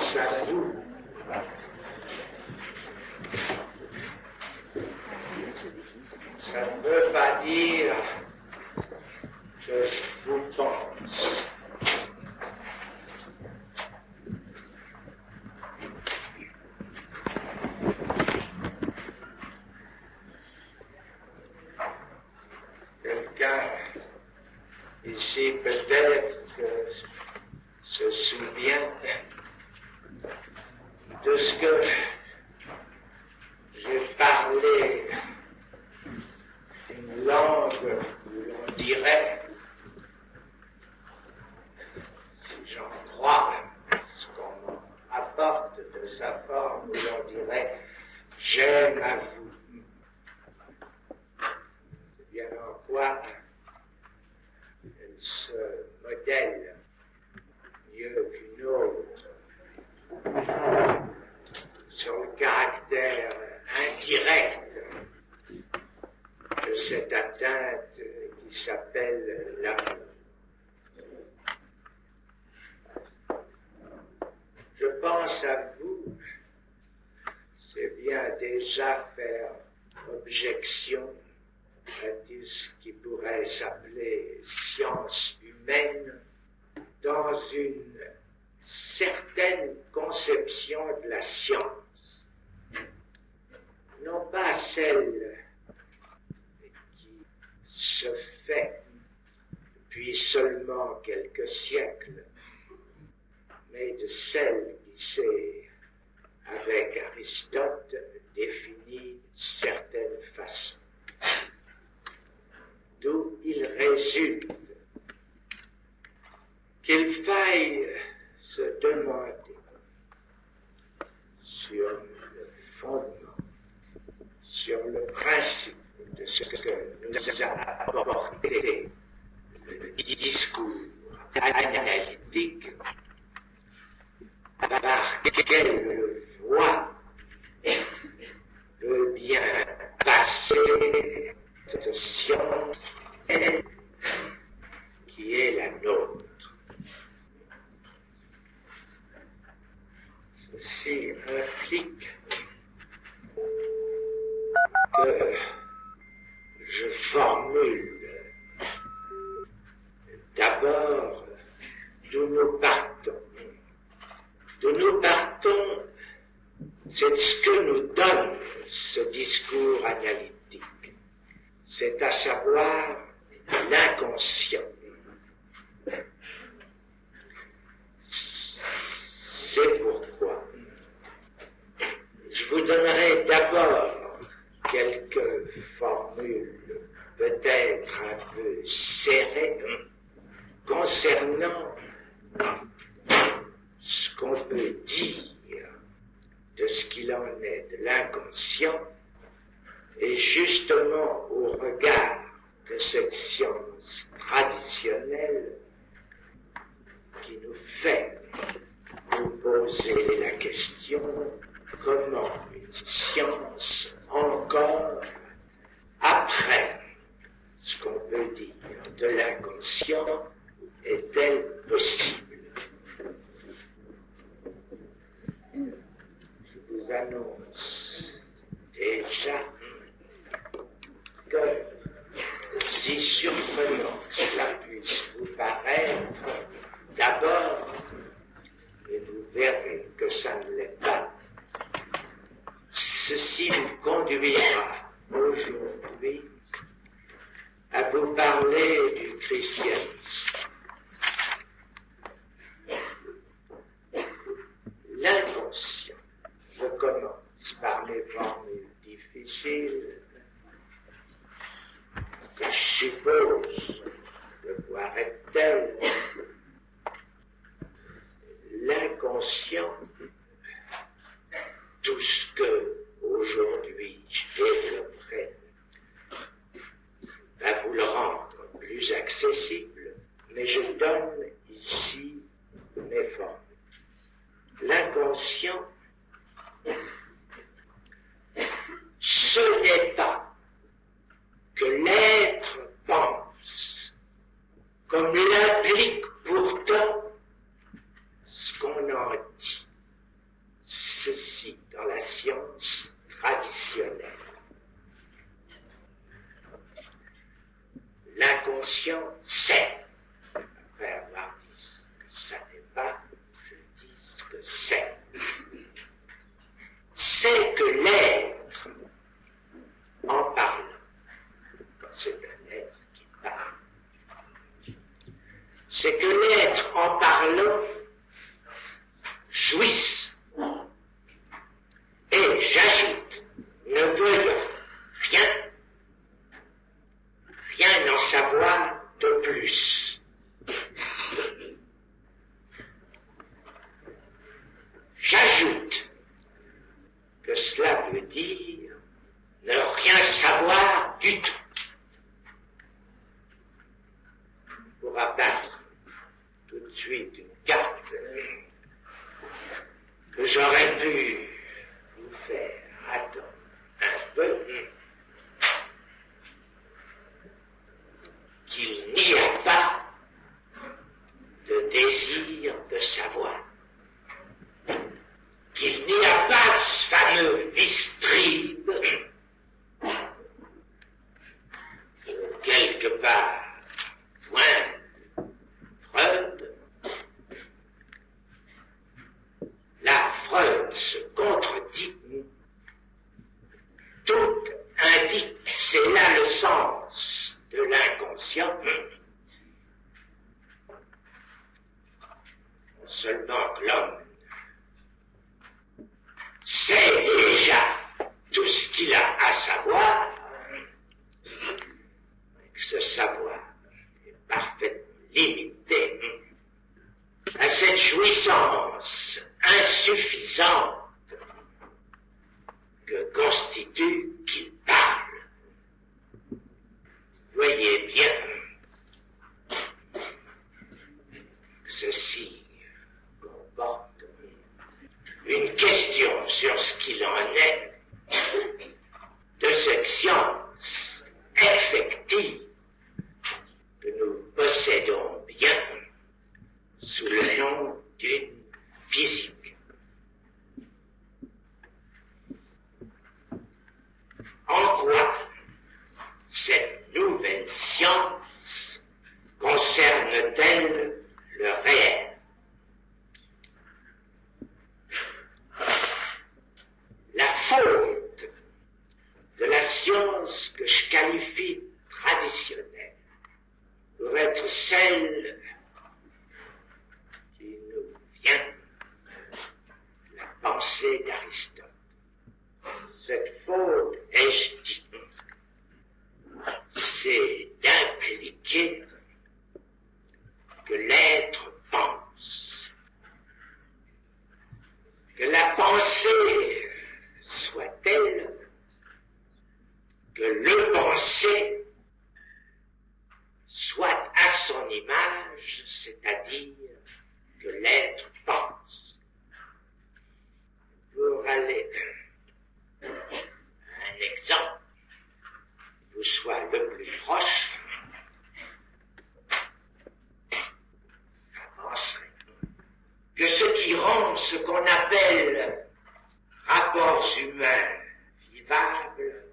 pense à vous. Ça ne veut pas dire que je vous pense. Quelqu'un ici peut-être que se souvient de ce que j'ai parlé d'une langue où l'on dirait, si j'en crois ce qu'on apporte de sa forme, où l'on dirait « j'aime à vous ». C'est bien en quoi elle se modèle mieux qu'une autre sur le caractère indirect de cette atteinte qui s'appelle l'amour. Je pense à vous, c'est bien déjà faire objection à tout ce qui pourrait s'appeler science humaine dans une certaine conception de la science, non pas celle qui se fait depuis seulement quelques siècles, mais de celle qui s'est, avec Aristote, définie d'une certaine façon. D'où il résulte qu'il faille se demander sur le fondement, sur le principe de ce que nous a apporté le discours analytique, par quelle voie peut bien passer cette science qui est la nôtre. Ceci implique que je formule d'abord d'où nous partons. D'où nous partons, c'est ce que nous donne ce discours analytique. C'est à savoir l'inconscient. C'est pourquoi je vous donnerai d'abord quelques formules peut-être un peu serrées concernant ce qu'on peut dire de ce qu'il en est de l'inconscient, et justement au regard de cette science traditionnelle qui nous fait nous poser la question comment une science encore après ce qu'on peut dire de l'inconscient est-elle possible. Je vous annonce déjà que, si surprenant que cela puisse vous paraître, d'abord, et vous verrez que ça ne l'est pas, ceci nous conduira aujourd'hui à vous parler du christianisme. L'inconscient. Je commence par les formules difficiles que je suppose devoir être telles. L'inconscient, tout ce que aujourd'hui je développerai va vous le rendre plus accessible, mais je donne ici mes formes. L'inconscient, ce n'est pas que l'être pense, comme l'implique pourtant ce qu'on en dit. l'inconscient sait. Après avoir dit ce que ça n'est pas, je dis ce que c'est. C'est que l'être, en parlant, c'est un être qui parle, c'est que l'être, en parlant, jouisse. Et j'ajoute, ne veuille rien en savoir de plus. J'ajoute que cela veut dire ne rien savoir du tout. Pour abattre tout de suite une carte que j'aurais pu vous faire attendre un peu, qu'il n'y a pas de désir de savoir, qu'il n'y a pas de ce fameux vistrib, quelque part pointe Freud. Là, Freud se contredit. Tout indique, c'est là le sens de l'inconscient. Seulement que l'homme sait déjà tout ce qu'il a à savoir, et que ce savoir est parfaitement limité à cette jouissance insuffisante que constitue qu'il parle. Voyez bien que ceci comporte une question sur ce qu'il en est de cette science effective que nous possédons bien sous le nom d'une physique. En quoi cette nouvelle science concerne-t-elle le réel? La faute de la science que je qualifie traditionnelle pour être celle qui nous vient de la pensée d'Aristote. Cette faute, ai-je dit, c'est d'impliquer que l'être pense, que la pensée soit telle que le pensé soit à son image, c'est-à-dire que l'être pense. Pour aller à un exemple qui vous soit le plus proche, avancerait que ce qui rend ce qu'on appelle rapports humains vivables,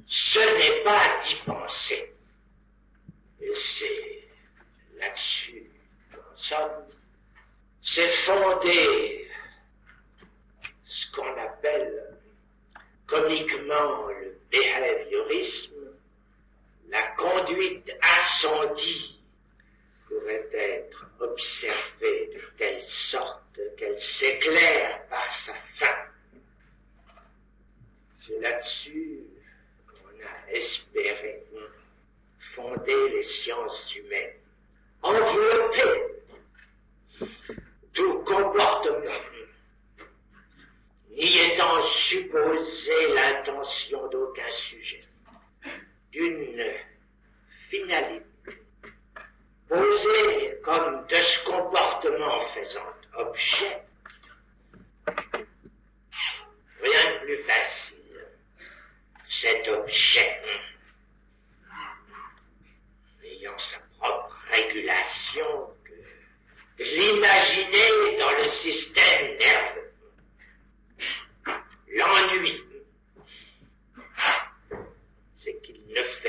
ce n'est pas d'y penser. Et c'est là-dessus qu'en somme, c'est fondé ce qu'on appelle comiquement le behaviorisme, la conduite ascendie pourrait être observée de telle sorte qu'elle s'éclaire par sa fin. C'est là-dessus qu'on a espéré fonder les sciences humaines, envelopper tout comportement, n'y étant supposé l'intention d'aucun sujet, d'une finalité, posée comme de ce comportement faisant objet. Rien de plus facile, cet objet ayant sa propre régulation que l'imaginer dans le système nerveux. L'ennui, c'est qu'il ne fait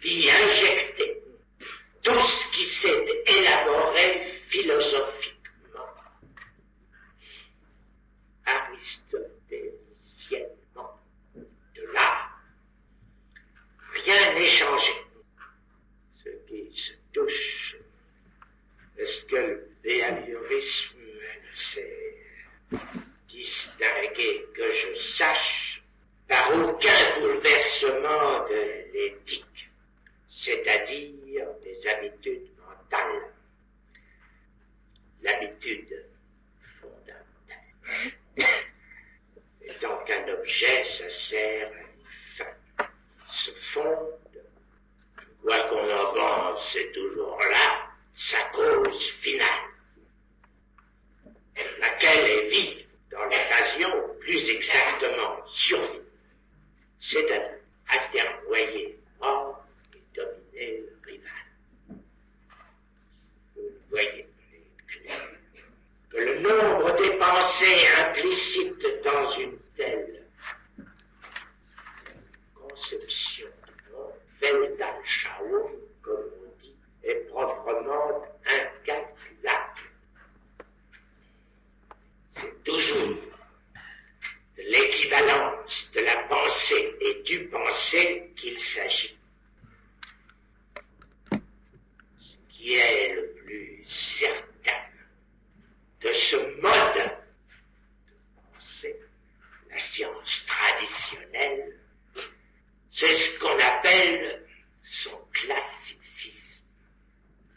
d'y injecter tout ce qui s'est élaboré philosophiquement, aristotéliciennement, de l'art. Rien n'est changé. Ce qui se touche, est-ce que le behaviorisme ne s'est distingué, que je sache, par aucun bouleversement de l'éthique, c'est-à-dire des habitudes mentales, l'habitude fondamentale. Étant qu'un objet, ça sert à une fin, se fonde, quoi qu'on en pense, c'est toujours là, sa cause finale, laquelle est vive dans l'occasion, ou plus exactement survie, c'est-à-dire atermoyer mort et dominer le rival. Vous le voyez, que le nombre des pensées implicites dans une telle conception du monde, Weltanschauung, comme on dit, est proprement incalculable. C'est toujours de l'équivalence de la pensée et du pensée qu'il s'agit. Ce qui est le plus certain de ce mode de pensée, la science traditionnelle, c'est ce qu'on appelle son classicisme.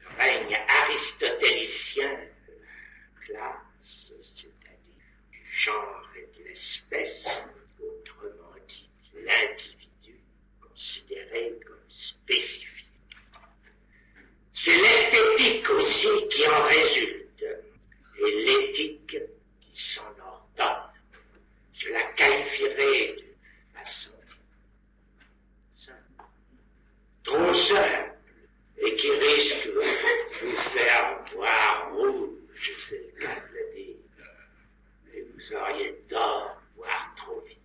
Le règne aristotélicien de la classe, c'est-à-dire du genre et de l'espèce, autrement dit l'individu considéré comme spécifique. C'est l'esthétique aussi qui en résulte, et l'éthique qui s'en ordonne. Je la qualifierais de façon simple, trop simple, et qui risque de vous faire voir rouge, c'est le cas de le dire, et vous auriez tort de voir trop vite.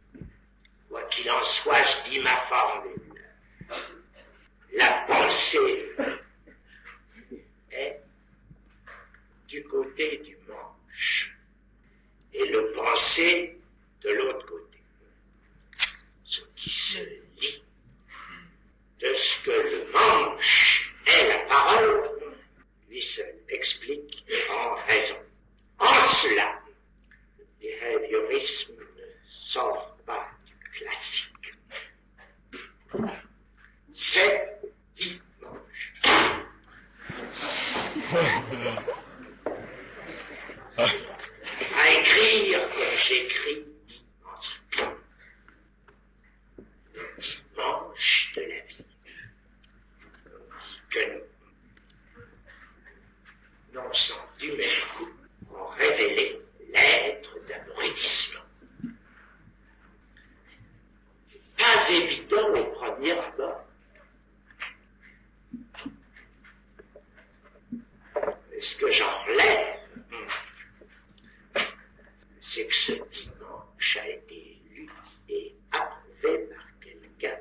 Quoi qu'il en soit, je dis ma formule. La pensée est du côté du manche, et le penser de l'autre côté. Ce qui se lie de ce que le manche est la parole, lui seul explique en raison. En cela, le behaviorisme ne sort pas du classique. C'est dimanche. À écrire comme j'écris dimanche. Le dimanche de la vie. Que nous, non sans du même coup, ont révélé l'être d'abrutissement. Pas évident au premier abord. Et ce que j'en relève, c'est que ce dimanche a été lu et approuvé par quelqu'un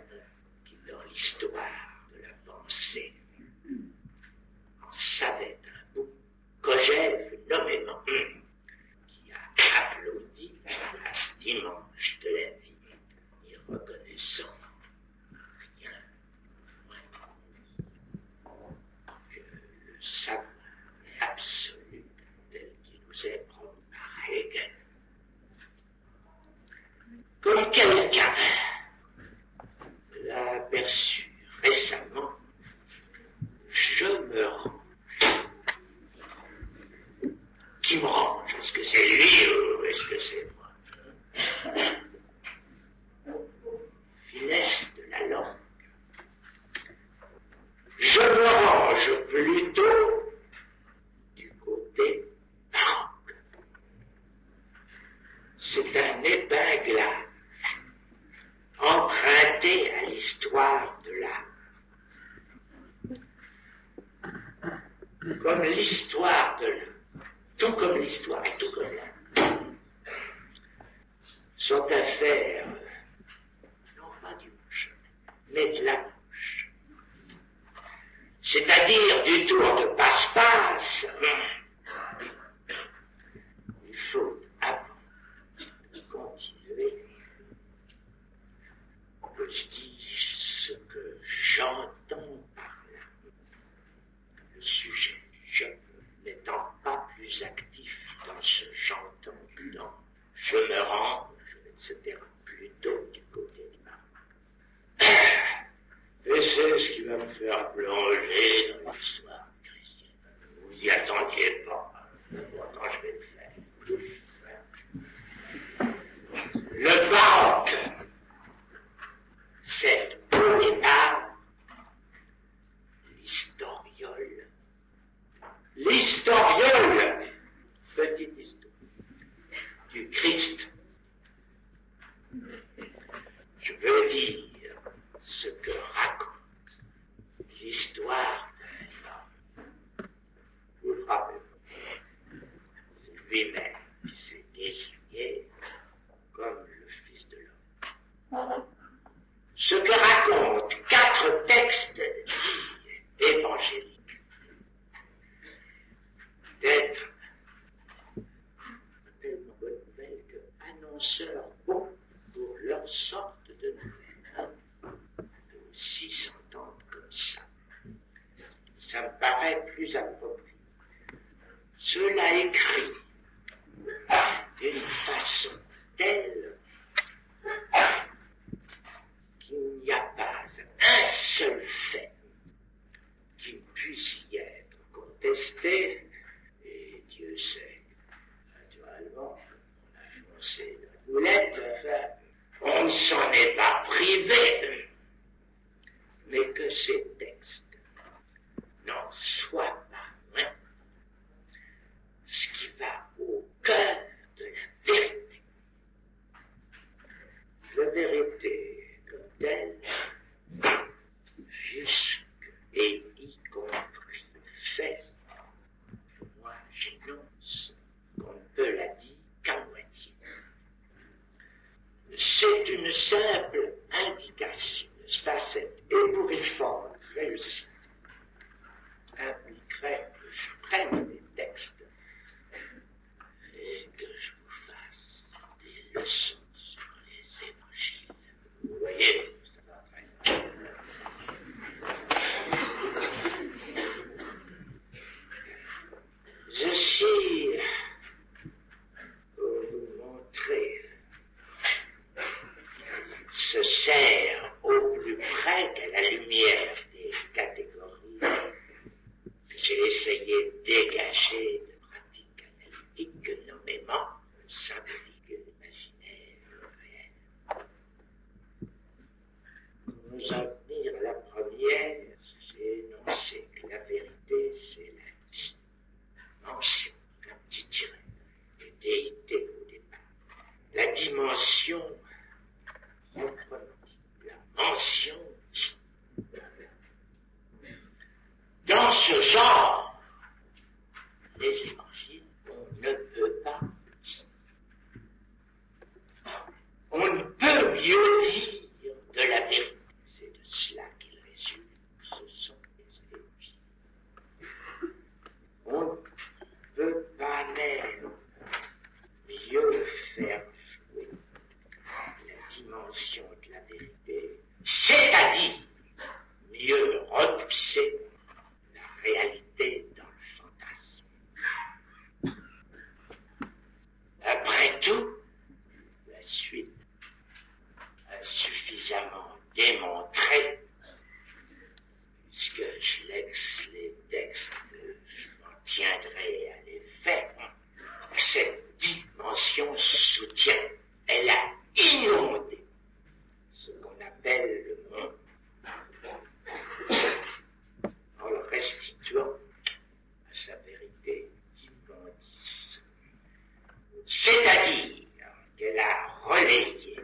qui, dans l'histoire de la pensée, en savait un bout, Kojève nommément, qui a applaudi à ce dimanche de la vie, n'y reconnaissant rien moins que le savoir absolu tel qu'il nous est promis par Hegel. Comme quelqu'un l'a aperçu récemment, je me range. Qui me range? Est-ce que c'est lui ou est-ce que c'est moi? Finesse de la langue. Je me range plutôt du côté baroque. C'est un épinglage emprunté à l'histoire de l'art. Comme l'histoire de l'art, tout comme l'histoire et tout comme l'art, sont affaires, non pas du manche, mais de la manche. c'est-à-dire du tour de passe-passe, il faut, avant de continuer, que je dise ce que j'entends par là. Le sujet, je, n'étant pas plus actif dans ce j'entends que dans je me rends, etc., plutôt du côté du mal. Et c'est ce qui va me faire plonger dans l'histoire chrétienne. Vous y attendiez pas. Pourtant, je vais le faire. Le baroque, c'est au départ l'historiole. L'historiole, petite histoire, du Christ. Je veux dire ce que raconte l'histoire d'un homme. Vous frappez. C'est lui-même qui s'est désigné comme le Fils de l'homme. Ce que racontent 4 textes dits évangéliques, d'être tellement bonne nouvelle que annonceurs bons pour leur sorte de nouvelles. On peut aussi s'entendre comme ça. Ça me paraît plus approprié. Cela écrit d'une façon telle qu'il n'y a pas un seul fait qui puisse y être contesté, et Dieu sait, naturellement, on a foncé la boulette, enfin, on ne s'en est pas privé, mais que ces textes n'en soient pas moins ce qui va au cœur de la vérité. La vérité comme telle, jusque et y compris le fait, moi j'énonce qu'on ne peut la dire qu'à moitié. C'est une simple indication, n'est-ce pas, cette ébouriffante réussite impliquerait que je prenne des textes et que je vous fasse des leçons sur les évangiles. Vous voyez, ça va très bien. Ceci, pour vous montrer, se sert au plus près de la lumière des catégories que j'ai essayé de dégager de pratiques analytiques, nommément symbolique, imaginaire, réel. Nous en venir à la première, c'est énoncer que la vérité, c'est la dimension, un petit tiret, et déité au départ. La dimension, la mention, dans ce genre, les évangiles, on ne peut pas dire. On ne peut mieux dire de la vérité. C'est de cela qu'il résulte. Ce sont les évangiles. On ne peut pas même mieux faire jouer la dimension de la vérité, c'est-à-dire mieux repousser la réalité dans le fantasme. Après tout, la suite a suffisamment démontré, puisque je laisse les textes, je m'en tiendrai à les faire, que cette dimension soutient, elle a inondé ce qu'on appelle le monde, en le restituant à sa vérité d'immondice. C'est-à-dire qu'elle a relayé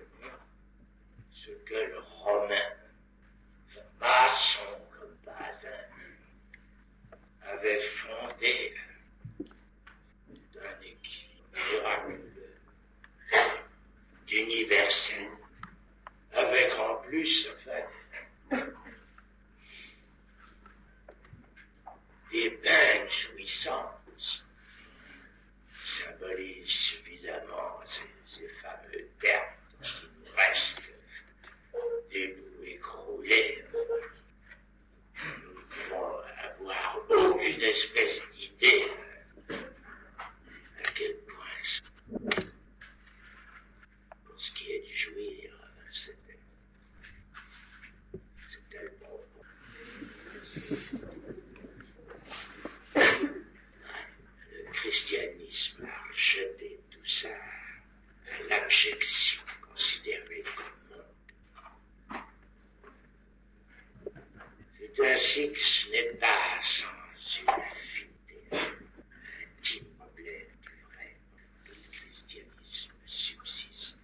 ce que le Romain, maçon comme Bazin, avait fondé d'un équilibre miraculeux, d'universel, avec en plus, enfin, des bains de jouissance symbolisent suffisamment ces fameux termes qui nous restent des bouts écroulés. Nous ne pouvons avoir aucune espèce d'idée à quel point, pour ce qui est de jouir, c'est tellement bon. Le christianisme a rejeté tout ça à l'abjection considérée comme monde. C'est ainsi que ce n'est pas sans une intime problème du vrai que le christianisme subsiste.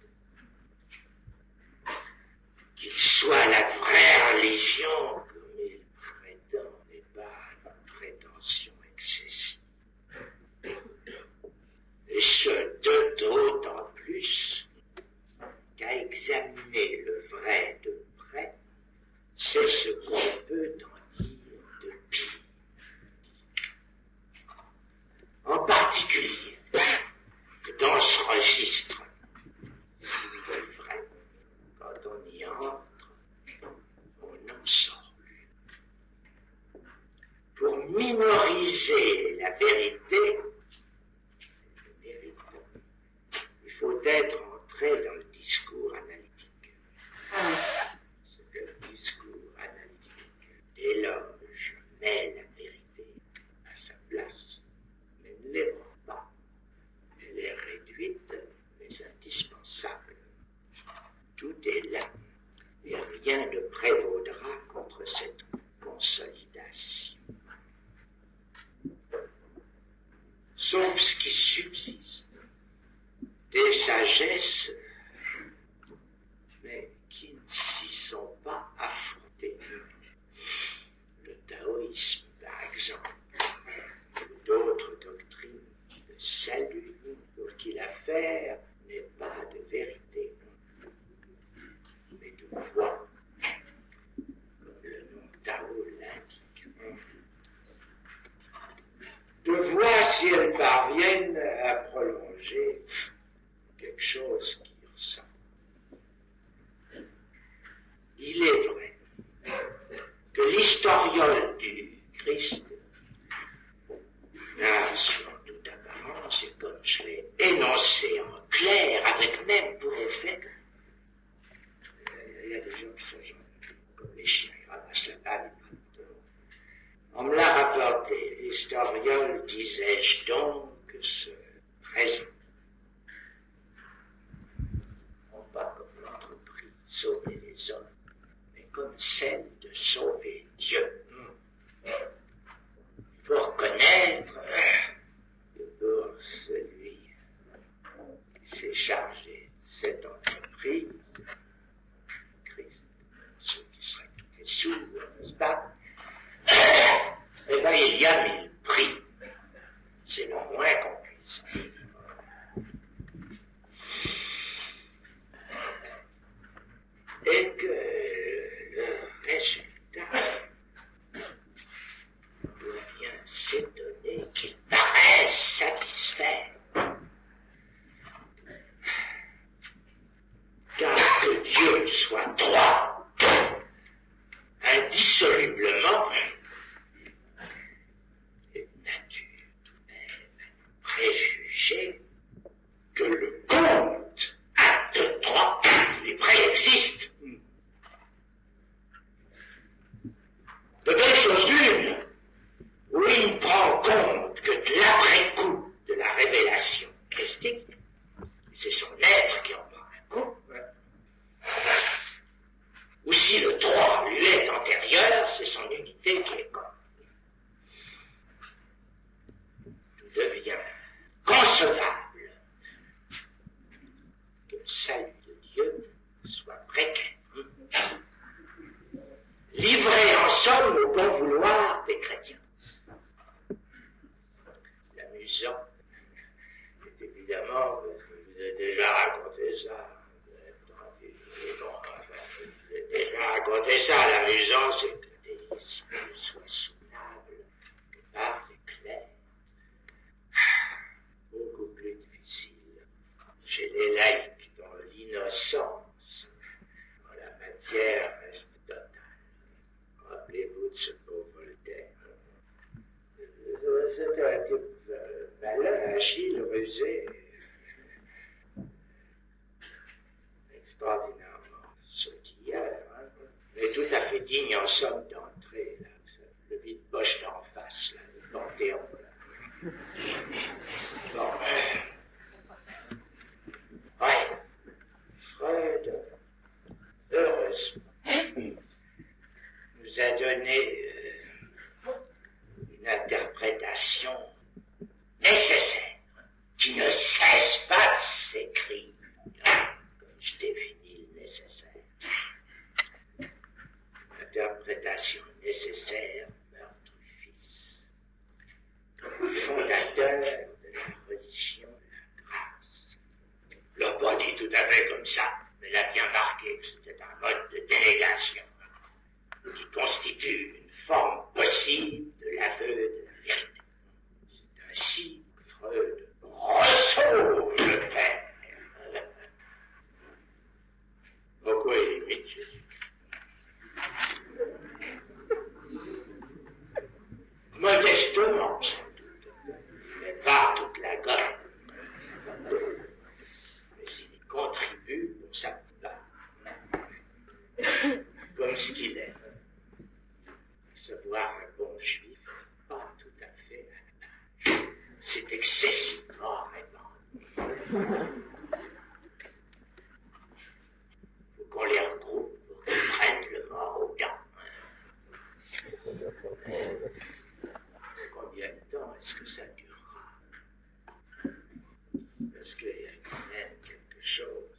Qu'il soit la vraie religion comme il prétend n'est pas une prétention excessive. Et ce d'autant plus qu'à examiner le vrai de près, c'est ce qu'on peut en dire de pire. En particulier, dans ce registre, celui du vrai, quand on y entre, on n'en sort plus. Pour minoriser la vérité, il faut être entré dans le discours analytique. C'est que le discours analytique déloge, met la vérité à sa place, mais ne l'ébranle pas. Elle est réduite, mais indispensable. Tout est là, et rien ne prévaudra contre cette consolidation. Sauf ce qui subsiste, des sagesses, mais qui ne s'y sont pas affrontées. Le taoïsme, par exemple, ou d'autres doctrines de salut, pour qui l'affaire n'est pas de vérité, mais de foi, comme le nom Tao l'indique. De voir si elles parviennent à prolonger quelque chose qui ressemble. Il est vrai que l'historiole du Christ n'a selon toute apparence, et comme je l'ai énoncé en clair, avec même pour effet, il y a des gens qui sont comme les chiens, ils ramassent la balle. On me l'a rapporté, l'historiole, disais-je donc, se présente. Non pas comme l'entreprise de sauver les hommes, mais comme celle de sauver Dieu. Il faut reconnaître que pour celui qui s'est chargé de cette entreprise, Christ, ceux qui seraient tous les sous, n'est-ce pas? Eh bien, il y a 1000 prix. C'est le moins qu'on puisse dire. Et que le résultat doit bien s'étonner qu'il paraisse satisfaire. Car que Dieu soit droit, indissolublement, est nature tout de même préjuger que le compte acte 3 les préexiste. De deux choses l'une, où il prend compte que de l'après-coup de la révélation christique, c'est son être qui en prend un coup, ou si le droit lui est antérieur, c'est son unité qui est comme. Tout devient concevable que le salut de Dieu soit précaire. Livré en somme au bon vouloir des chrétiens. L'amusant est évidemment, je vous ai déjà raconté ça, l'amusant c'est que des disciples soient soutenables, que par C'était un type malin, agile, rusé, extraordinairement sautilleur, hein, mais tout à fait digne en somme d'entrer, là, le vide-poche d'en face, là, le Panthéon, là. Bon, ouais, Freud, heureusement, nous a donné une interprétation nécessaire, qui ne cesse pas de s'écrire, comme je définis le nécessaire. Interprétation nécessaire, meurtre du Fils, comme fondateur de la religion de la grâce. Il l'a pas dit tout à fait comme ça, mais il a bien marqué que c'était un mode de délégation qui constitue une forme possible de l'aveu de la vérité. C'est ainsi que Freud ressauve le Père. Pourquoi il imite Jésus? Modestement, sans doute, mais pas toute la gomme. Mais il y contribue pour sa part, comme ce qu'il est. Savoir un bon juif, pas tout à fait à la page. C'est excessivement répandu. Faut qu'on les regroupe pour qu'ils prennent le mort aux dents. Combien de temps est-ce que ça durera? Parce qu'il y a quand même quelque chose.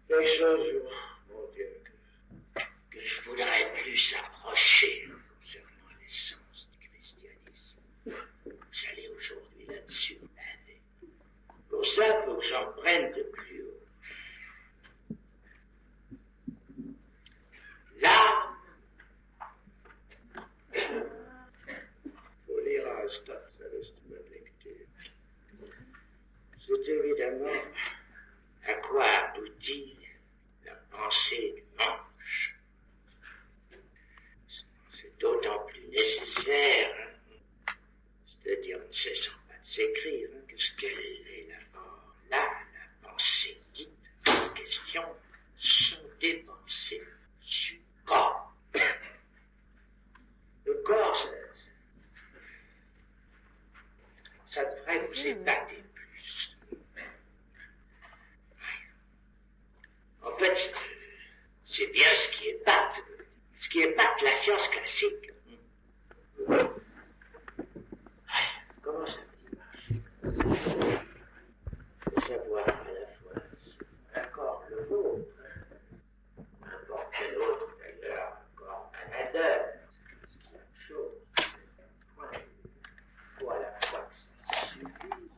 Quelque chose, mon Dieu, que je voudrais plus approcher concernant l'essence du christianisme. Vous allez aujourd'hui là-dessus baver. Pour ça, il faut que j'en prenne de plus haut. L'âme, faut lire Aristote, ça reste une bonne lecture. C'est évidemment à quoi aboutit la pensée du manche. C'est d'autant plus nécessaire, c'est-à-dire ne cessant pas de s'écrire, que ce qu'elle est d'abord là, la pensée dite en question, sont des pensées du corps. Le corps, ça devrait vous épater plus. En fait, c'est bien ce qui épate la science classique. Comment ça marche? De savoir à la fois un corps le vôtre, n'importe quel autre d'ailleurs, un corps maladeur, c'est la même chose. Il faut à la fois que ça suffise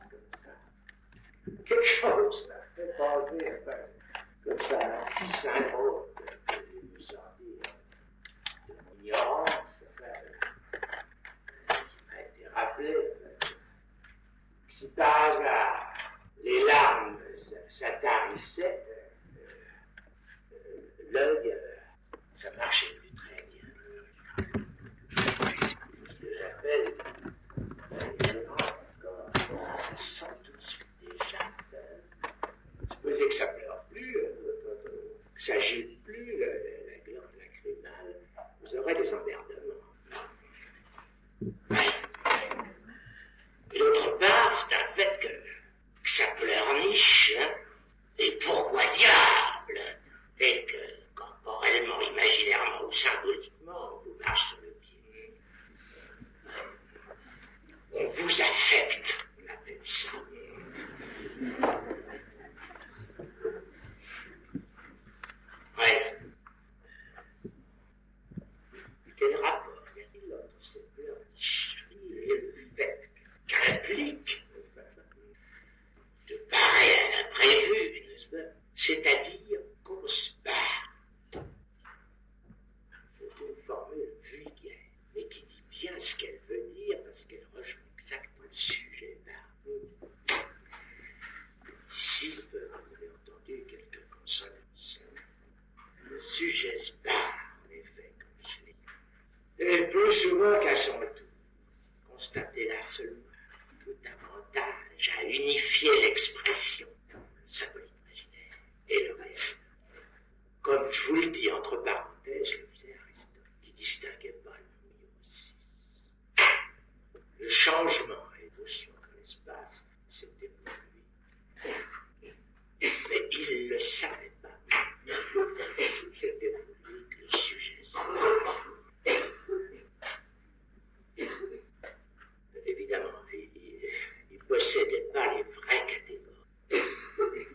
comme ça. Quelque chose m'a fait penser à ça. Comme ça, un petit symbole de sortir de mon ignorance, qui m'a été rappelé, si par hasard les larmes s'attarissaient, l'œil, ça marchait plus très bien. Ce que j'appelle ça sent tout de suite déjà. Supposez que ça pleure plus, que ça gîle plus, la glande lacrymale, vous aurez des emmerdements. Et d'autre part, c'est un fait que ça pleurniche, hein, et pourquoi diable, et que corporellement, imaginairement ou symboliquement, on vous marche sur le pied. On vous affecte, on appelle ça. Ouais. Quel rapport y a-t-il entre cette pleurnicherie et le fait qu'implique de parer à l'imprévu, n'est-ce pas? C'est-à-dire qu'on se barre. C'est une formule vulgaire, mais qui dit bien ce qu'elle veut dire parce qu'elle rejoint exactement le sujet. D'ici, vous avez entendu quelques consonances. Le sujet se barre, en effet, comme je l'ai dit. Et plus souvent qu'à son tour. constatez là seulement tout avantage à unifier l'expression, le symbolique imaginaire et le réel. Comme je vous le dis entre parenthèses, le faisait Aristote, qui distinguait pas le myossis. Le changement et l'émotion dans l'espace, c'était pour lui. Mais il ne le savait pas. C'était pour lui que le sujet évidemment, il possédait pas les vraies catégories.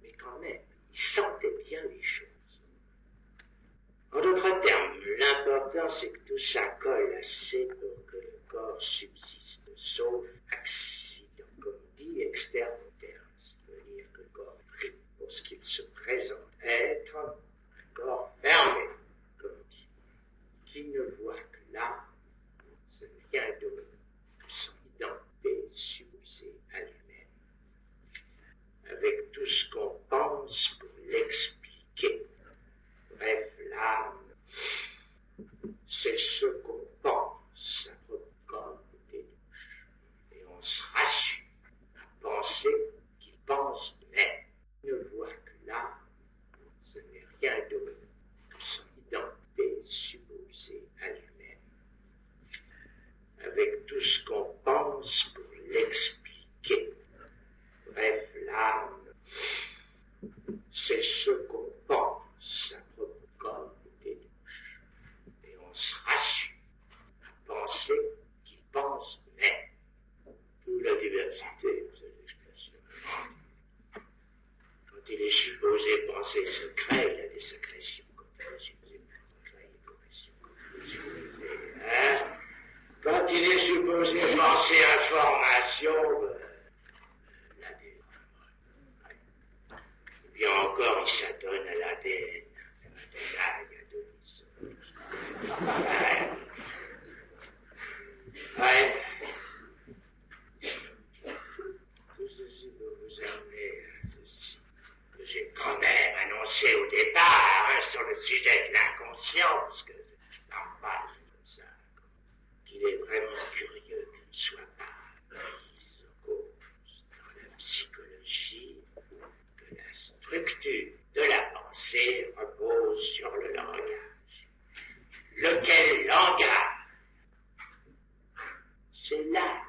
Mais quand même, il sentait bien les choses. En d'autres termes, l'important c'est que tout ça colle assez pour que le corps subsiste, sauf accident, comme dit externe au terme. Ça veut dire que le corps pris pour ce qu'il se présente être un corps fermé, comme dit, qui ne voit que là, ce vient de son identité supposée à lui-même, avec tout ce qu'on pense pour l'expliquer. Bref, l'âme, c'est ce qu'on pense, sa propre corps des douches. Et on se rassure à penser qu'il pense même. Il ne voit que l'âme, ce n'est rien d'autre que son identité supposée à lui-même, avec tout ce qu'on pense pour l'expliquer. Bref, l'âme, c'est ce qu'on pense, sa propre corps des douches. Et on se rassure à penser qu'il pense même. D'où la diversité de cette expression. Quand il est supposé penser secret, il a des sécrétions. Quand il est supposé penser secret, il a des sécrétions. Quand il est supposé penser information, il a des... Et bien encore, il s'adonne à l'ADN. Là, il y a Denis. Ouais. Tout ceci peut vous amener à ceci, que j'ai quand même annoncé au départ, sur le sujet de l'inconscient, parce que je n'en parle comme ça, qu'il est vraiment curieux qu'il ne soit pas mis en cause dans la psychologie, que la structure de la pensée repose sur le langage. Lequel langage? C'est là,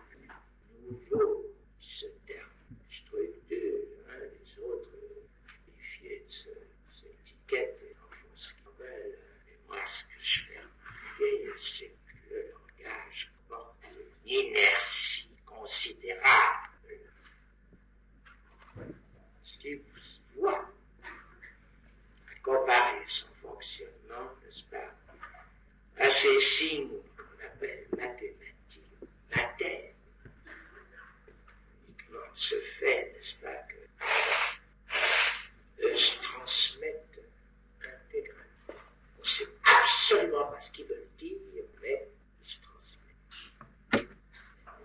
nouveau, ce terme, structure, les autres, qualifiés de cette étiquette, en font ce qu'ils veulent. Et moi, ce que je fais remarquer, c'est que le langage porte une inertie considérable. Ce qui vous voit, à comparer son fonctionnement, n'est-ce pas, à ces signes qu'on appelle mathématiques, mathème, uniquement se fait, n'est-ce pas, que se transmettent intégralement. On ne sait absolument pas ce qu'ils veulent dire, mais ils se transmettent.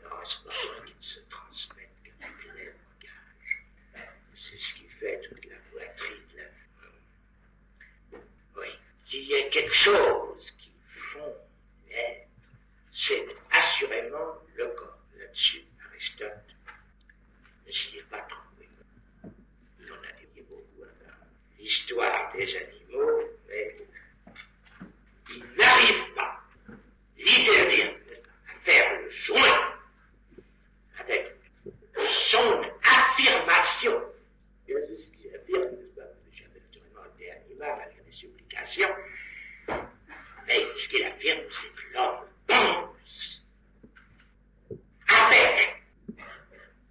Alors, c'est pas vrai qu'ils se transmettent qu'avec le langage. C'est ce qui fait toute la boiterie de la vie. Oui, qu'il y ait quelque chose qui fond l'être, c'est assurément le corps. Là-dessus, Aristote ne s'y est pas trompé. Il en a dit beaucoup à l'histoire des animaux, mais il n'arrive pas, lisez bien, à faire le joint avec son affirmation. C'est ce qu'il affirme, n'est-ce pas? Jamais naturellement été animal avec des supplications. Mais ce qu'il affirme, c'est que l'homme pense avec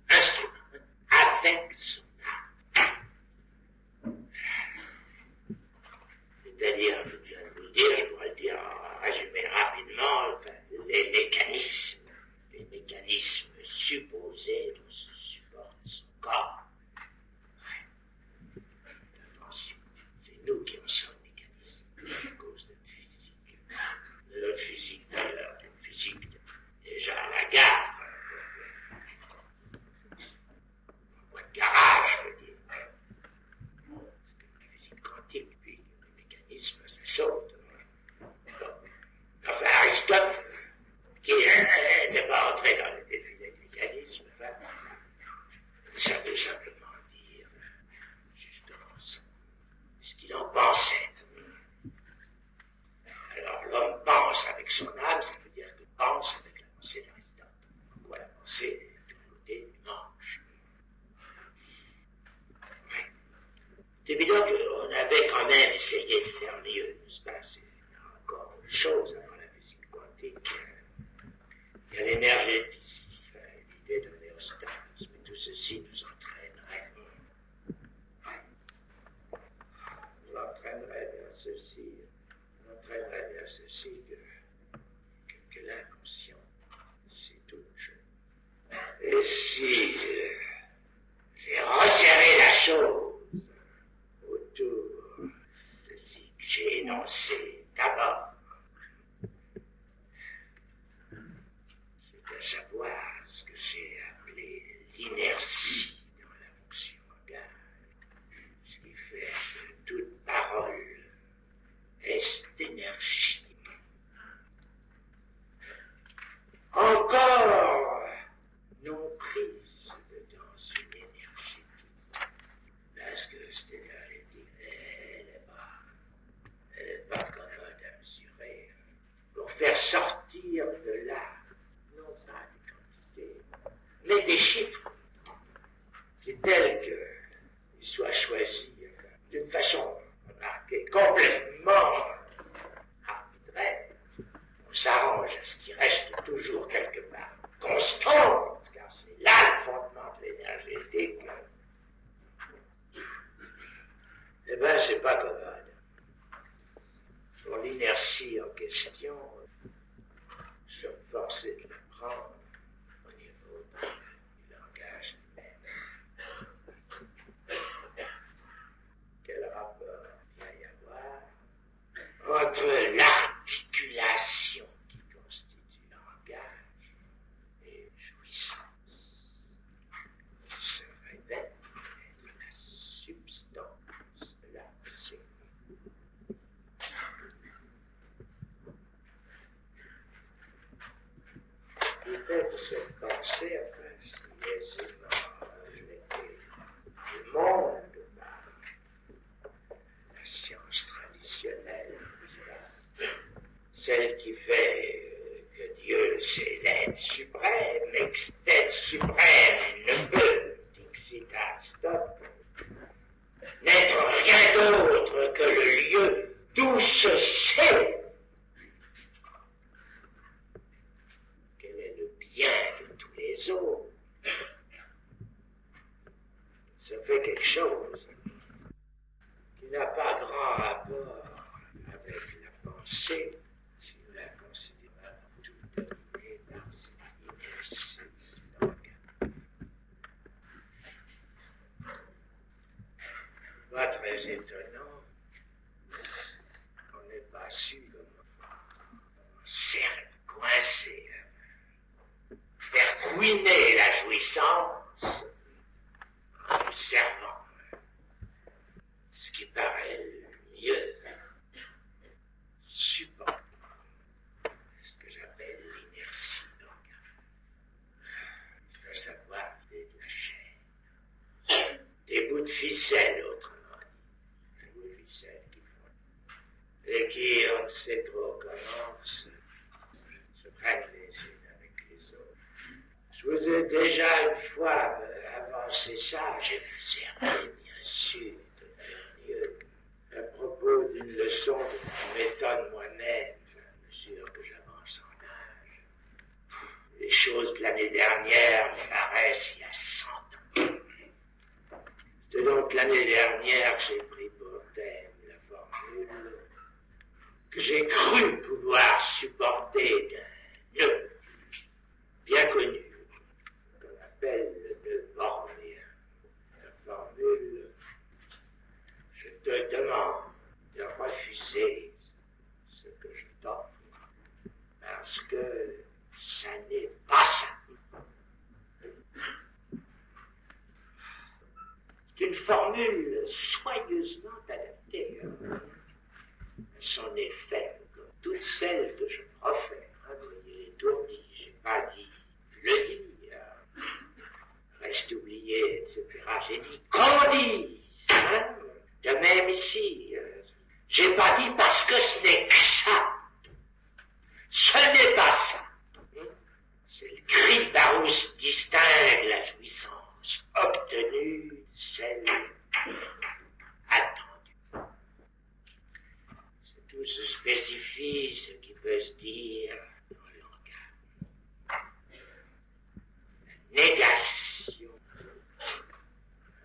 instrument, avec son âme. C'est-à-dire, je viens de vous le dire, je pourrais le dire en résumé rapidement, enfin, les mécanismes supposés dont se supporte son corps. Attention, c'est nous qui en sommes mécanismes, à cause de notre physique. De notre physique, d'ailleurs. son âme, ça veut dire qu'il pense avec la pensée d'Aristote. Pourquoi la pensée est du côté du manche? Ouais. C'est évident qu'on avait quand même essayé de faire mieux, n'est-ce pas? C'est encore une chose avant la physique quantique. Il y a l'énergétisme, l'idée de l'homéostasie, mais tout ceci nous entraînerait vers ceci, que l'inconscient, c'est toute chose. Et si j'ai resserré la chose autour de ceci que j'ai énoncé d'abord, c'est à savoir ce que j'ai appelé l'inertie dans la fonction organe, ce qui fait que toute parole est énergie. Encore non prise dans une énergie. Parce que cette énergie, elle n'est pas commode à mesurer. Pour faire sortir de là, non pas des quantités, mais des chiffres. C'est tel qu'il soit choisi d'une façon remarquée, complètement arbitraire. On s'arrange à ce qu'il reste toujours quelque part constante, car c'est là le fondement de l'énergétique. Eh bien, c'est pas commode. Pour l'inertie en question, nous sommes forcés de la prendre au niveau du langage même. Quel rapport il va y avoir entre l'articulation qui constitue langage et jouissance, qui se révèle être la substance de la pensée. Du fait de cette pensée, enfin, si aisément reflétée du monde par la science traditionnelle, celle qui fait que Dieu c'est l'être suprême, et que cet être suprême ne peut, dixit Aristote, n'être rien d'autre que le lieu d'où se sait quel est le bien de tous les autres. Ça fait quelque chose qui n'a pas grand rapport avec la pensée, si nous la considérons tout dominée par cette inertie. Pas très étonnant qu'on n'ait pas su comment serrer, coincer, faire couiner la jouissance en observant ce qui paraît le mieux, supporter ce que j'appelle l'inertie d'organe. Je veux savoir l'idée de la chaîne, des bouts de ficelle autrement dit, des bouts de ficelle qui font, et qui, on ne sait trop comment, se prennent les unes avec les autres. Je vous ai déjà une fois avancé ça, j'ai servi bien sûr de faire mieux, à propos d'une leçon dont je m'étonne moi-même, à mesure que j'avance en âge. Les choses de l'année dernière me paraissent il y a 100 ans. C'était donc l'année dernière que j'ai pris pour thème la formule que j'ai cru pouvoir supporter d'un nœud bien connu, qu'on appelle le nœud bornéen. La formule, je te demande de refuser ce que je t'offre, parce que ça n'est pas ça. C'est une formule soigneusement adaptée à son effet, comme toutes celles que je profère. Vous voyez, tout dit, j'ai pas dit le dire, reste oublié, etc. J'ai dit qu'on dise, hein? De même ici, j'ai pas dit parce que ce n'est que ça. Ce peut se dire dans le langage. La négation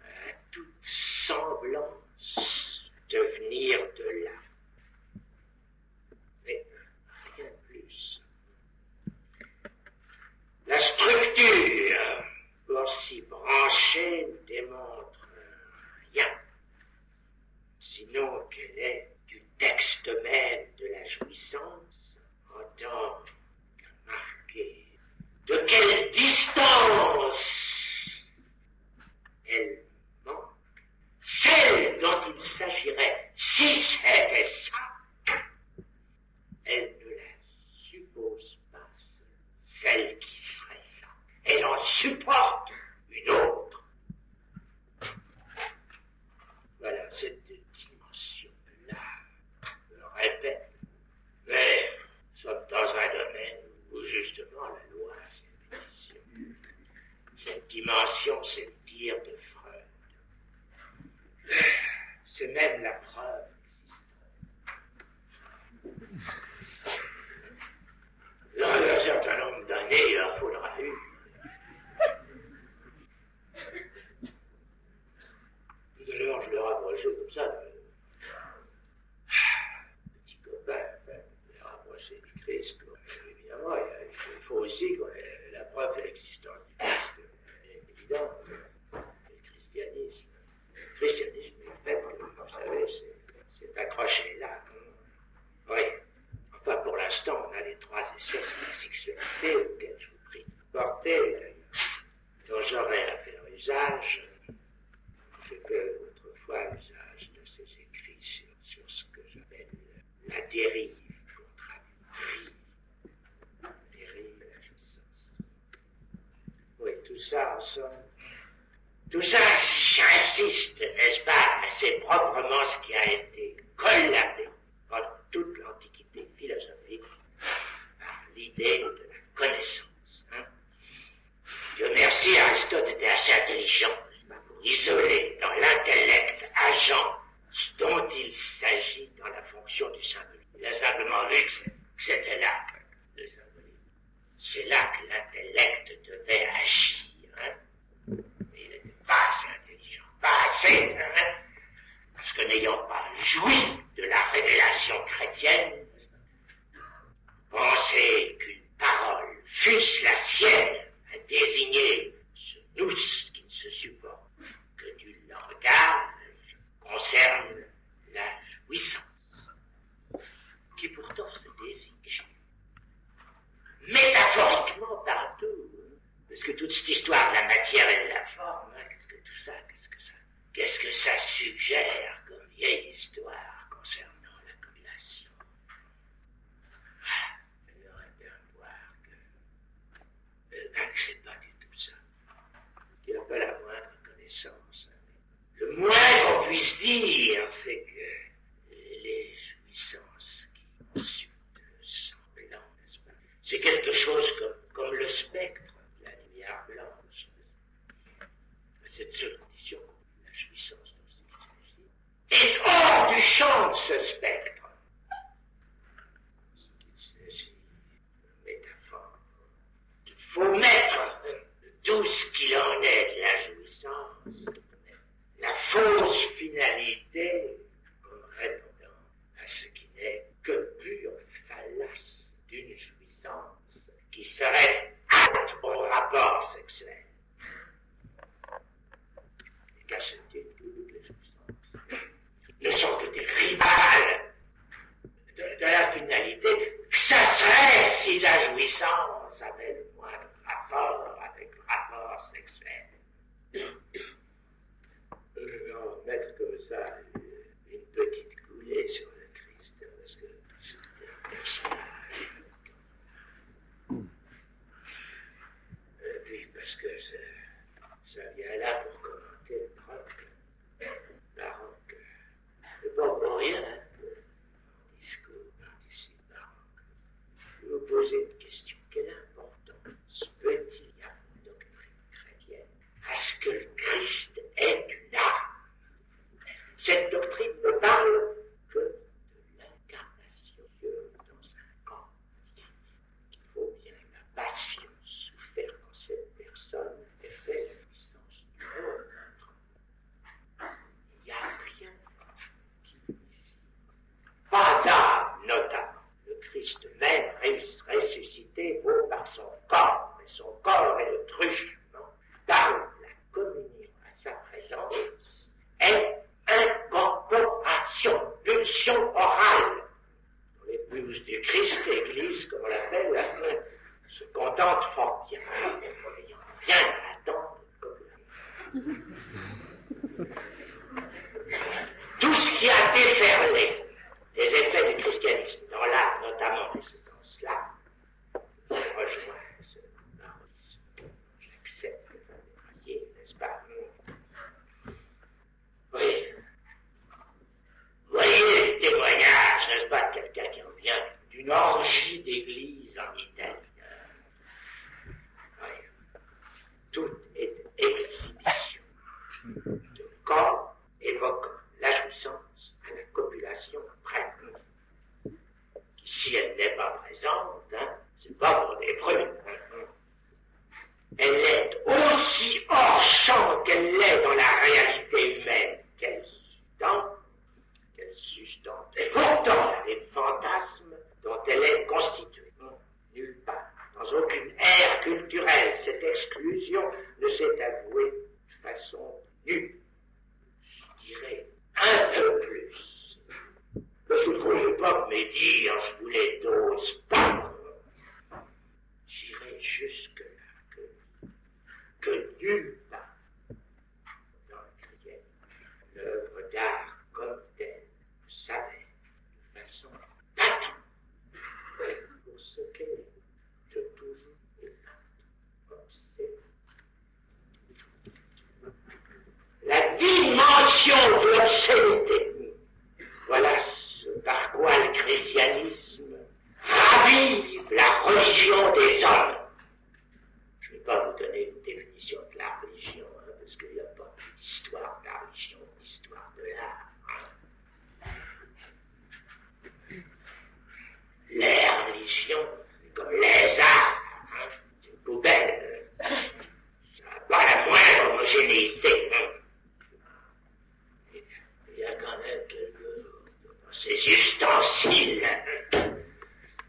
à toute semblance de venir de là. Mais rien de plus. La structure, pour s'y brancher, ne démontre rien, sinon qu'elle est du texte même de la jouissance, en tant qu'à marquer de quelle distance elle manque, celle dont il s'agirait, si c'était ça, elle ne la suppose pas seule, celle qui serait ça, elle en supporte une autre. Voilà, cette dimension-là, je le répète, mais nous sommes dans un domaine où justement la loi, c'est répétition. Cette dimension, c'est le dire de Freud. C'est même la preuve existante. Dans un certain nombre d'années, il en faudra une. Tout à l'heure, je l'ai rapproché comme ça. Petit copain, enfin, je l'ai rapproché du Christ. Quoi. Évidemment, il faut aussi quoi, la preuve de l'existence du Christ. Elle est évidente. C'est le christianisme. Le christianisme est fait, vous savez, c'est accroché là. Oui. Enfin, pour l'instant, on a les 3 essais sur la sexualité auxquels je vous prie de porter, dont j'aurais à faire usage. J'ai fait autrefois usage de ces écrits sur ce que j'appelle la dérive contradictive. La dérive de la jouissance. Oui, tout ça, en somme. Tout ça, j'insiste, n'est-ce pas, c'est proprement ce qui a été collabé pendant toute l'Antiquité philosophique par l'idée de la connaissance. Hein. Dieu merci, Aristote était assez intelligent, n'est-ce pas, pour isoler dans l'intellect agent ce dont il s'agit dans la fonction du symbolique. Il a simplement vu que c'était là, le symbolique. C'est là que l'intellect devait agir. Hein. Il n'était pas assez intelligent, pas assez, hein, parce que n'ayant pas joui de la révélation chrétienne, penser qu'une parole, fût-ce la sienne, à désigner ce nous qui ne se supporte que du langage, concerne la jouissance, qui pourtant se désigne métaphoriquement partout. Parce que toute cette histoire de la matière et de la forme, hein, qu'est-ce que ça suggère comme vieille histoire concernant l'accumulation. Voilà, il aurait bien voir que c'est pas du tout ça. Il n'y a pas la moindre connaissance. Hein. Le moins qu'on puisse dire, c'est que les jouissances qui consultent le semblant, n'est-ce pas, c'est quelque chose comme le spectre. Blanche. Cette seule condition, la jouissance dont il s'agit, est hors du champ de ce spectre. Il s'agit de métaphore. Il faut mettre tout ce qu'il en est de la jouissance, la fausse finalité, comme répondant à ce qui n'est que pure fallace d'une jouissance qui serait apte au rapport sexuel. Les cachetés de toutes les jouissances ne sont que des rivales de la finalité que ça serait si la jouissance avait le moindre rapport avec le rapport sexuel. Je vais en mettre comme ça une petite coulée sur le Christ, parce que c'était un personnage. Puis parce que ça vient là pour commenter le baroque. C'est pas pour rien, hein, le discours participe baroque. Je vais vous poser une question. Quelle importance veut-il y avoir une doctrine chrétienne à ce que le Christ ait une âme? Cette doctrine ne parle que de l'incarnation de Dieu dans un corps. contente fort bien, n'ayant rien à attendre de copulation. Tout ce qui a déferlé des effets du christianisme, dans l'art notamment de ces danses-là, rejoint ce marodisme. J'accepte de travailler, n'est-ce pas? Oui. Vous voyez le témoignage, n'est-ce pas, de quelqu'un qui revient d'une orgie d'église en Italie. Oui. Tout est exhibition. Le corps évoque la jouissance à la copulation prête. Si elle n'est pas présente, c'est pas pour des prunes. Elle est aussi hors champ qu'elle l'est dans la réalité humaine, qu'elle sustente. Et pourtant, il y a des fantasmes dont elle est constituée. Nulle part, dans aucune ère culturelle, cette exclusion ne s'est avouée de façon nue. Je dirais un peu plus. Parce que vous ne pouvez pas me dire, je vous les dose pas. J'irai jusque-là, que nulle part, dans le criel, l'œuvre d'art comme telle, vous savez, de façon patente, pour ce qu'elle est, de toujours et partout observée. La dimension de l'obscénité, voilà ce par quoi le christianisme ravive la religion des hommes. Je ne vais pas vous donner une définition de la religion, parce qu'il n'y a pas d'histoire de la religion, d'histoire de l'art. Les religions, c'est comme les arts, c'est une poubelle. Ça n'a pas la moindre homogénéité. Il y a quand même dans ces ustensiles,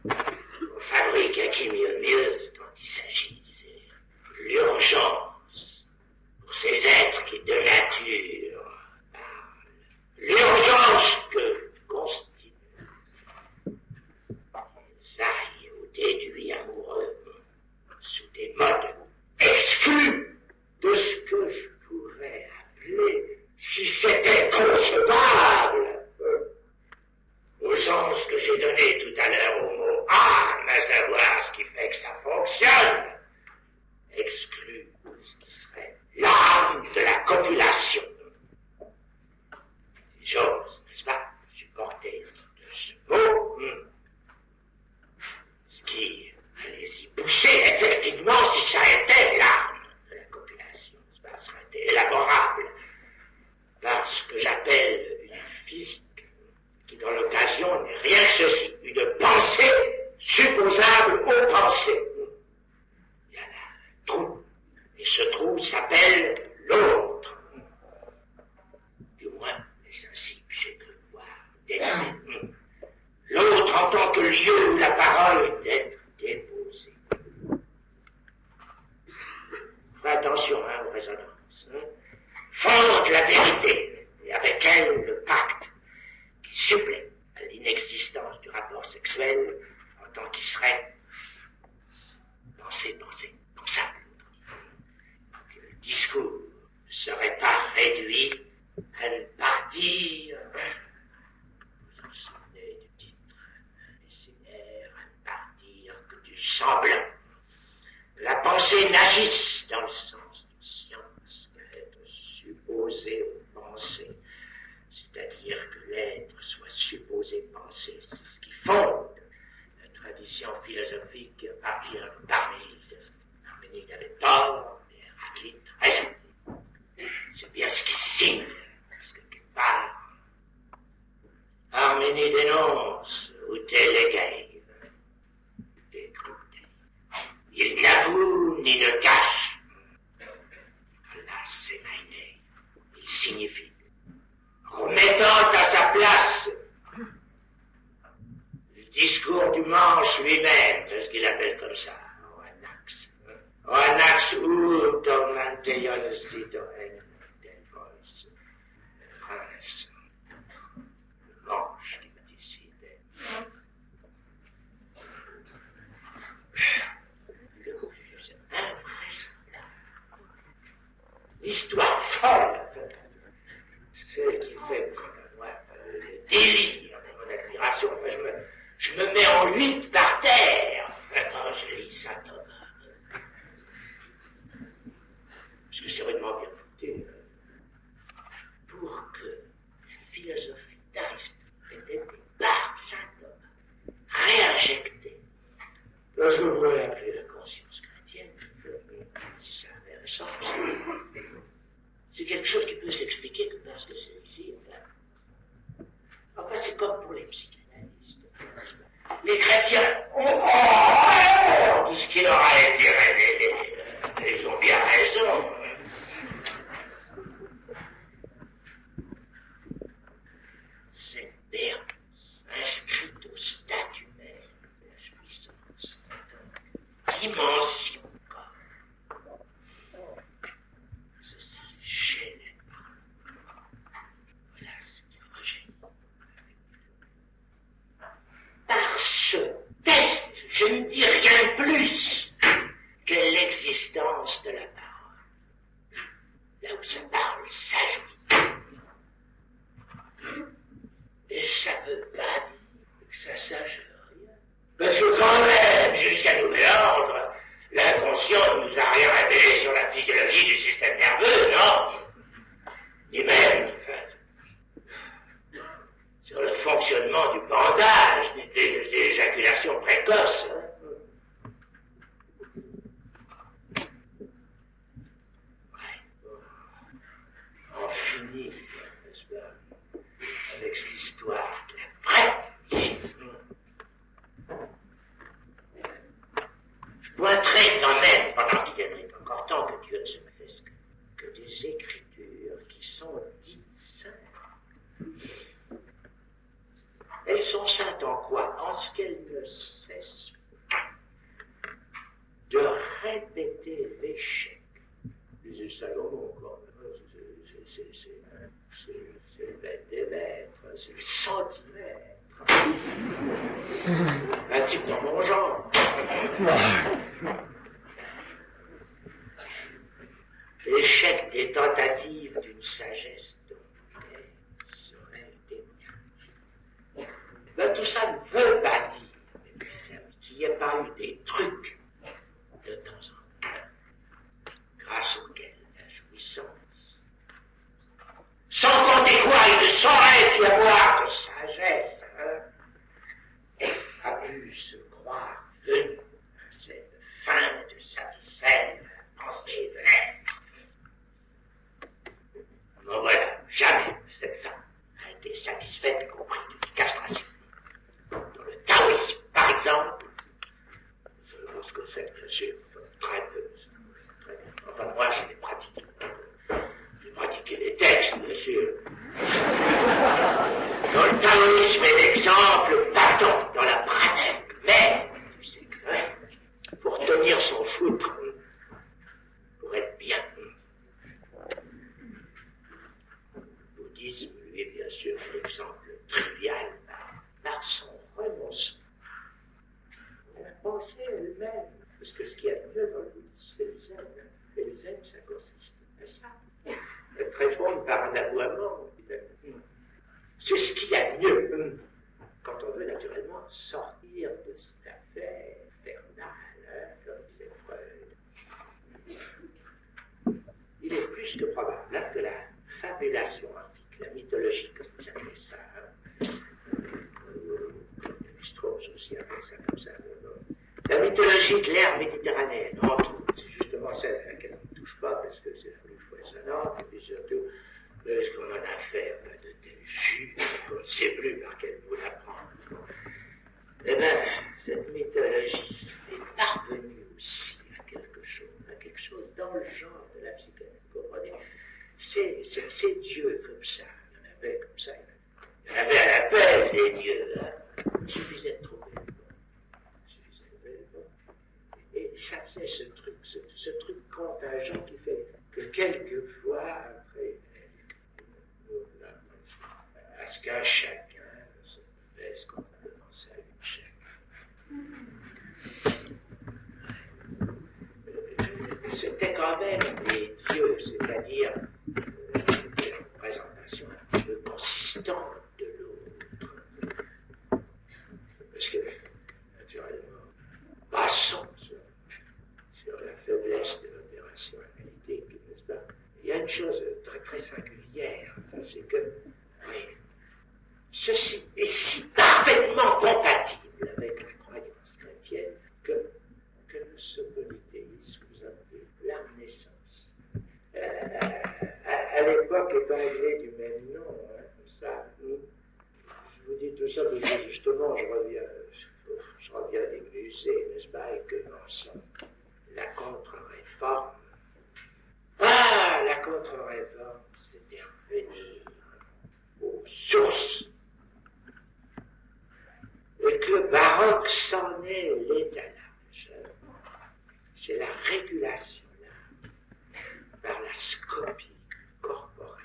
on fabrique un qui mieux dont il s'agit. L'urgence pour ces êtres qui de nature parlent. L'urgence que constitue les ailles ou déduits amoureux sous des modes exclus de ce que je pourrais appeler, si c'était concevable, au sens que j'ai donné tout à l'heure au mot âme, à savoir ce qui fait que ça fonctionne, exclu ce qui serait l'âme de la copulation. Des choses, n'est-ce pas, supportées de ce mot, ce qui allait y pousser effectivement si ça était l'âme de la copulation, n'est-ce pas, ça serait élaborable par ce que j'appelle une physique, qui dans l'occasion n'est rien que ceci, une pensée supposable aux pensées. Il y a là un trou, et ce trou s'appelle l'autre. Du moins, c'est ainsi que j'ai cru voir décrit. L'autre en tant que lieu où la parole est déposée. Faites attention aux résonances. Fonde la vérité, et avec elle le pacte qui supplée à l'inexistence du rapport sexuel en tant qu'il serait pensable. Que le discours ne serait pas réduit à une partie, vous en souvenez du titre, essayer à ne partir que du semblant. La pensée n'agisse dans le sens de science qu'être supposé penser, c'est-à-dire que l'être soit supposé penser, c'est ce qui fonde la tradition philosophique à partir de Parménide. Parménide avait tort, et Héraclite raison. C'est bien ce qui signe, parce que quelque part, Parménide dénonce ut legaive, il n'avoue ni ne cache. Là, c'est Maïné. Il signifie, remettant à sa place le discours du manche lui-même, c'est ce qu'il appelle comme ça, Oanax urtum anteion stito del voice. Le prince, le manche qui me décide. l'histoire folle, celle qui fait, quant à moi, le délire de mon admiration. Enfin, je me mets en huit par terre, enfin, quand je lis ça, Thomas. Parce que c'est vraiment bien foutu. Pour que la philosophie d'Aristote ait été par saint Thomas réinjectée dans ce que vous pourrait appeler la conscience chrétienne, si ça avait un sens, c'est quelque chose qui peut s'expliquer que parce que celle-ci, enfin, c'est comme pour les psychanalystes. Les chrétiens ont horreur de ce qui leur a été révélé. Ils ont bien raison. Cette béance inscrite au statut même de la jouissance, dimension corps, ceci gêne pas. Voilà ce qui rejette. Par ce test, je ne dis rien de plus que l'existence de la parole. Là où sa parole s'ajoute. Et ça ne veut pas dire que ça sache rien. Parce que quand même, jusqu'à nouvel ordre, l'inconscient ne nous a rien révélé sur la physiologie du système nerveux, non? Ni même, enfin, sur le fonctionnement du bandage, des éjaculations précoces. On finit, n'est-ce pas, avec cette histoire de la vraie. Je pointerai quand même, pendant qu'il y en est encore temps que Dieu ne se manifeste, que des écritures qui sont dites saintes. Elles sont saintes en quoi? En ce qu'elles ne cessent pas de répéter l'échec. Les salons, encore. C'est le mètre des mètres, c'est le centimètre. Un type dans mon genre. L'échec des tentatives d'une sagesse dominée serait témoignage. Ben, tout ça ne veut pas dire qu'il n'y ait pas eu des trucs de temps en temps, grâce auxquels la jouissance, sans compter quoi, il ne saurait y avoir de sagesse, a pu se croire venu à cette fin de satisfaire la pensée de l'être. Non, voilà, jamais cette fin a été satisfaite qu'au prix d'une castration. Dans le taoïsme, par exemple, je pense que c'est, bien sûr, très peu. Enfin, moi, je l'ai pratiqué. J'ai pratiqué les textes, bien sûr. Dans le taoïsme est l'exemple patent dans la pratique même du sexe. Pour tenir son foutre, pour être bien. Le bouddhisme, lui, est bien sûr l'exemple trivial par son renoncement. La pensée elle-même, parce que ce qu'il y a de mieux dans le bouddhisme, c'est le zen. Et le zen, ça consiste à ça. Être répondre par un aboiement. C'est ce qu'il y a de mieux. Quand on veut naturellement sortir de cette affaire infernale, comme disait Freud. Il est plus que probable que la fabulation antique, la mythologie, comme vous appelez ça, Strauss aussi appelait ça comme ça, la mythologie de l'ère méditerranéenne, entre autres, c'est justement celle à laquelle on ne touche pas, parce que c'est la plus foisonnante, et puis surtout, parce qu'on en a fait de tels jus, qu'on ne sait plus par quel bout la prendre. Eh bien, cette mythologie est parvenue aussi à quelque chose dans le genre de la psychanalyse, vous comprenez? C'est Dieu comme ça, il y en avait comme ça, il y en avait à la pelle des dieux, il suffisait de trouver le bon. Et ça faisait ce truc contingent qui fait que quelquefois, après, à ce qu'un chacun se baisse complètement sa vie chacun. c'était quand même des dieux, c'est-à-dire la représentation un petit peu consistante de l'autre. Parce que, naturellement, passons sur la faiblesse de l'opération analytique, n'est-ce pas? Il y a une chose très très singulière, enfin, c'est que oui, ceci est si parfaitement compatible avec la croyance chrétienne que ce polythéisme, vous avez la Renaissance. À l'époque épinglée du même nom, hein, comme ça, je vous dis tout ça parce que justement je reviens des musées, n'est-ce pas, et que l'ensemble, la contre-réforme. Ah, la contre-réforme, c'était revenir aux sources. Et que le baroque s'en est l'étalage. C'est la régulation là, par la scopie corporelle.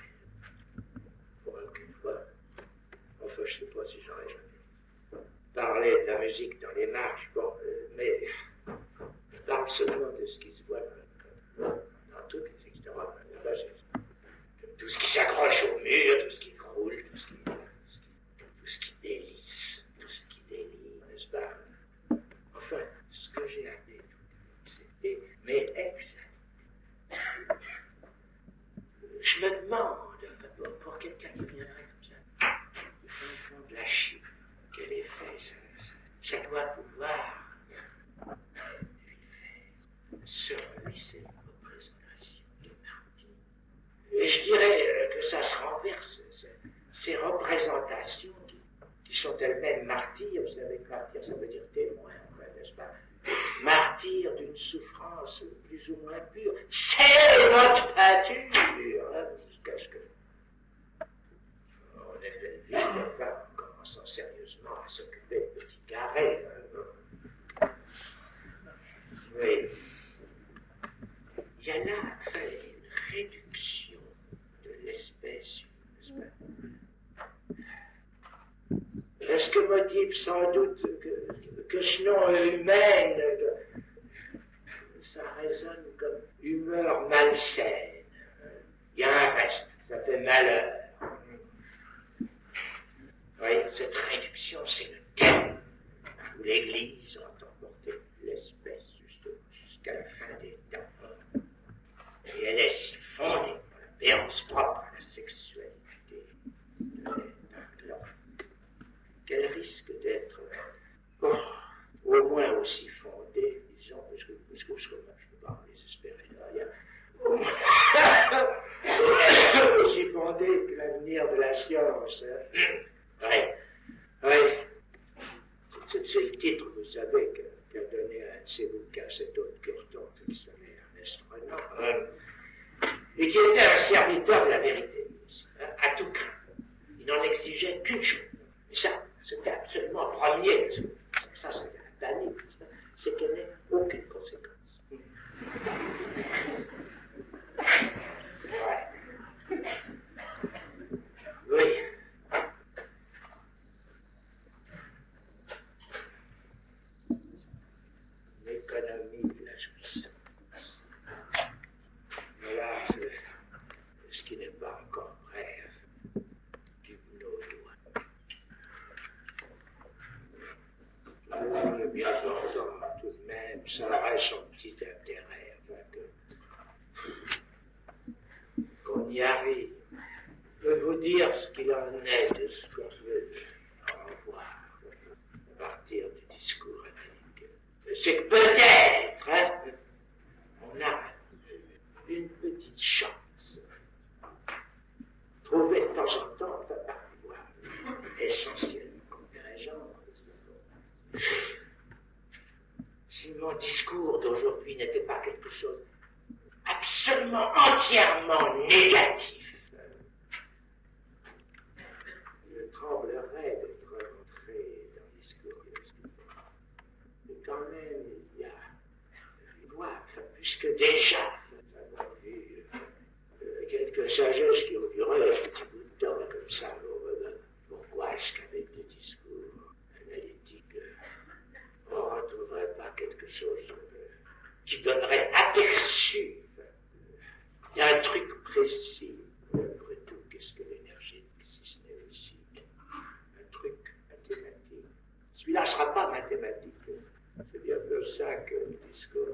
Pour une fois, enfin je ne sais pas si j'aurais jamais parlé de la musique dans les marches, bon, mais je parle seulement de ce qui se voit dans toutes les d'Europe. Tout ce qui s'accroche au mur, tout ce qui croule, tout ce qui délice, n'est-ce pas? Enfin, ce que j'ai appelé c'était mais exact. Je me demande, pour quelqu'un qui viendrait comme ça, au fond de la Chine, quel effet ça doit pouvoir sur lui, c'est une représentation de martyr. Et je dirais que ça se renverse, ces représentations qui sont elles-mêmes martyrs. Vous savez que martyr, ça veut dire témoin, enfin, n'est-ce pas? Martyr d'une souffrance plus ou moins pure. C'est notre peinture, hein, jusqu'à ce que on ait fait le vide, enfin, en commençant sérieusement à s'occuper de petits carrés. Hein. Oui. Il y a là, enfin, une réduction de l'espèce humaine, n'est-ce pas? Ce que motive sans doute que ce nom humaine, ça résonne comme humeur malsaine. Il y a un reste, ça fait malheur. Oui, cette réduction, c'est le terme où l'Église entend porter l'espèce jusqu'à la fin des temps. Et elle est si fondée dans la béance propre à la sexualité de l'homme qu'elle risque d'être au moins aussi fondée, disons, parce que je ne peux pas en désespérer de rien, aussi fondée que l'avenir de la science. Oui. C'est le titre, vous savez, qu'a donné à un de ses bouquins cet autre Curton, qui s'appelait Ernest Renan, et qui était un serviteur de la vérité, à tout craint. Il n'en exigeait qu'une chose. Et ça, c'était absolument premier, ça c'était la panique, c'est qu'il n'y ait aucune conséquence. Ouais. Oui. L'économie de la jouissance. Voilà ce qui n'est pas encore vrai du Benoît. Bien longtemps, tout de même, ça reste son petit intérêt, enfin qu'on y arrive. Je peux vous dire ce qu'il en est de ce qu'on veut en voir à partir du discours analytique. C'est que peut-être, hein, on a une petite chance. Trouver de temps en temps, enfin, par voie essentiellement contingente. Si mon discours d'aujourd'hui n'était pas quelque chose absolument entièrement négatif, je tremblerais d'être rentré dans le discours. Mais quand même, il y a une voie, enfin, puisque déjà, nous avons vu quelques sagesses qui ont duré un petit bout de temps, comme ça, pourquoi est-ce qu'avec des discours analytiques, on ne retrouverait pas quelque chose qui donnerait aperçu d'un truc précis. Après tout, qu'est-ce que l'énergie, si ce n'est aussi un truc mathématique? Celui-là ne sera pas mathématique. C'est bien pour ça que le discours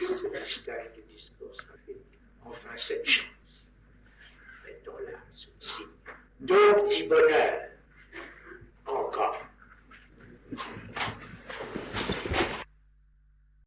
se distingue du discours sophique. Enfin, cette chance. Mettons là ceci. Deux petits bonheurs. Encore.